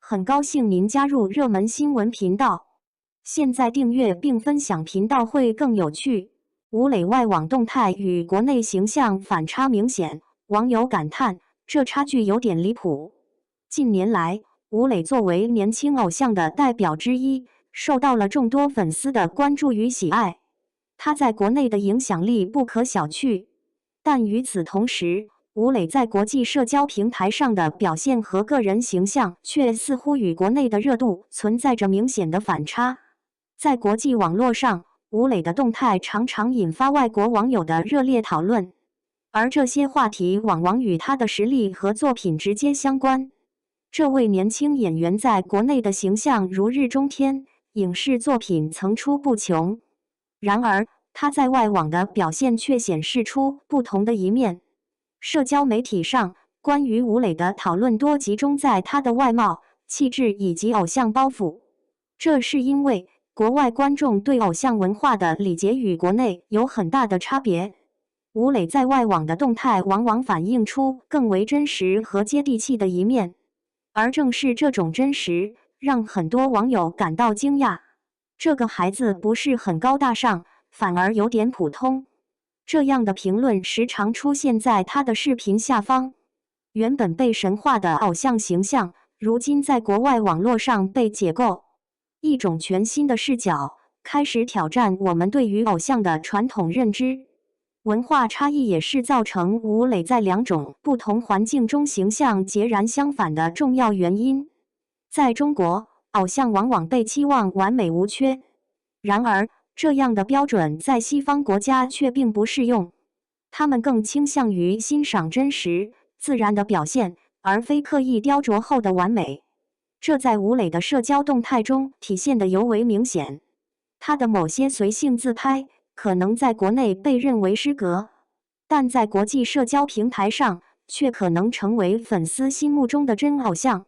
很高兴您加入热门新闻频道。现在订阅并分享频道会更有趣。吴磊外网动态与国内形象反差明显，网友感叹这差距有点离谱。近年来，吴磊作为年轻偶像的代表之一，受到了众多粉丝的关注与喜爱。他在国内的影响力不可小觑，但与此同时，吴磊在国际社交平台上的表现和个人形象却似乎与国内的热度存在着明显的反差。在国际网络上，吴磊的动态常常引发外国网友的热烈讨论，而这些话题往往与他的实力和作品直接相关。这位年轻演员在国内的形象如日中天，影视作品层出不穷。然而，他在外网的表现却显示出不同的一面。社交媒体上，关于吴磊的讨论多集中在他的外貌、气质以及偶像包袱。这是因为国外观众对偶像文化的理解与国内有很大的差别。吴磊在外网的动态往往反映出更为真实和接地气的一面，而正是这种真实，让很多网友感到惊讶。这个孩子不是很高大上，反而有点普通。这样的评论时常出现在他的视频下方。原本被神化的偶像形象，如今在国外网络上被解构，一种全新的视角开始挑战我们对于偶像的传统认知。文化差异也是造成吴磊在两种不同环境中形象截然相反的重要原因。在中国，偶像往往被期望完美无缺，然而这样的标准在西方国家却并不适用，他们更倾向于欣赏真实、自然的表现，而非刻意雕琢后的完美。这在吴磊的社交动态中体现得尤为明显。他的某些随性自拍可能在国内被认为失格，但在国际社交平台上却可能成为粉丝心目中的真偶像。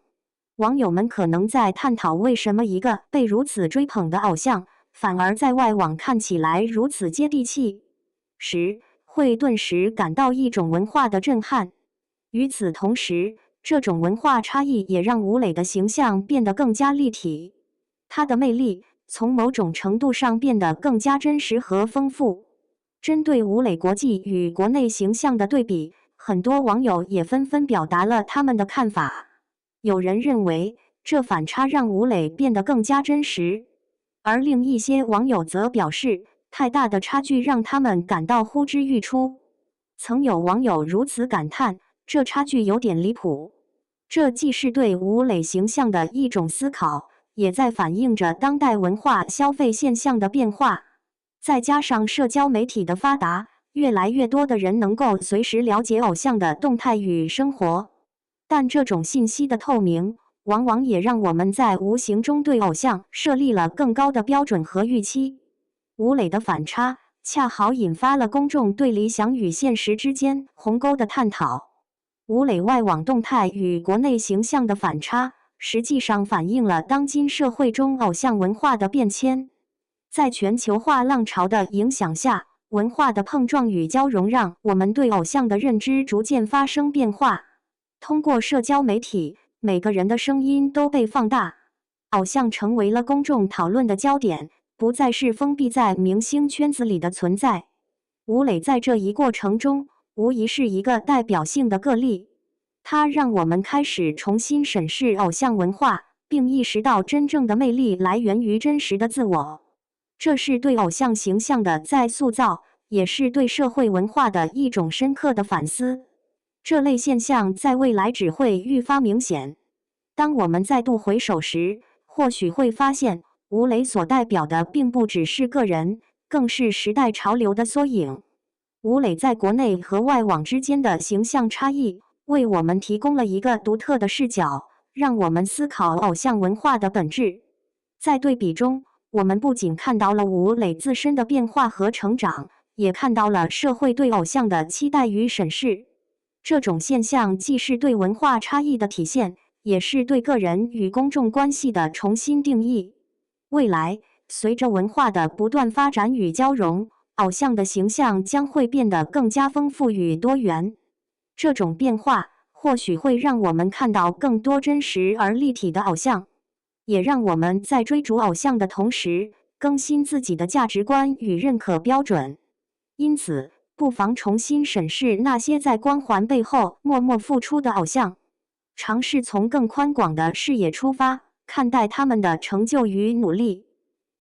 网友们可能在探讨为什么一个被如此追捧的偶像，反而在外网看起来如此接地气时，会顿时感到一种文化的震撼。与此同时，这种文化差异也让吴磊的形象变得更加立体，他的魅力从某种程度上变得更加真实和丰富。针对吴磊国际与国内形象的对比，很多网友也纷纷表达了他们的看法。有人认为，这反差让吴磊变得更加真实，而另一些网友则表示，太大的差距让他们感到呼之欲出。曾有网友如此感叹，这差距有点离谱。这既是对吴磊形象的一种思考，也在反映着当代文化消费现象的变化。再加上社交媒体的发达，越来越多的人能够随时了解偶像的动态与生活。但这种信息的透明，往往也让我们在无形中对偶像设立了更高的标准和预期。吴磊的反差，恰好引发了公众对理想与现实之间鸿沟的探讨。吴磊外网动态与国内形象的反差，实际上反映了当今社会中偶像文化的变迁。在全球化浪潮的影响下，文化的碰撞与交融让我们对偶像的认知逐渐发生变化。通过社交媒体，每个人的声音都被放大，偶像成为了公众讨论的焦点，不再是封闭在明星圈子里的存在。吴磊在这一过程中，无疑是一个代表性的个例。他让我们开始重新审视偶像文化，并意识到真正的魅力来源于真实的自我。这是对偶像形象的再塑造，也是对社会文化的一种深刻的反思。这类现象在未来只会愈发明显。当我们再度回首时，或许会发现，吴磊所代表的并不只是个人，更是时代潮流的缩影。吴磊在国内和外网之间的形象差异，为我们提供了一个独特的视角，让我们思考偶像文化的本质。在对比中，我们不仅看到了吴磊自身的变化和成长，也看到了社会对偶像的期待与审视。这种现象既是对文化差异的体现，也是对个人与公众关系的重新定义。未来，随着文化的不断发展与交融，偶像的形象将会变得更加丰富与多元。这种变化或许会让我们看到更多真实而立体的偶像，也让我们在追逐偶像的同时，更新自己的价值观与认可标准。因此，不妨重新审视那些在光环背后默默付出的偶像，尝试从更宽广的视野出发，看待他们的成就与努力。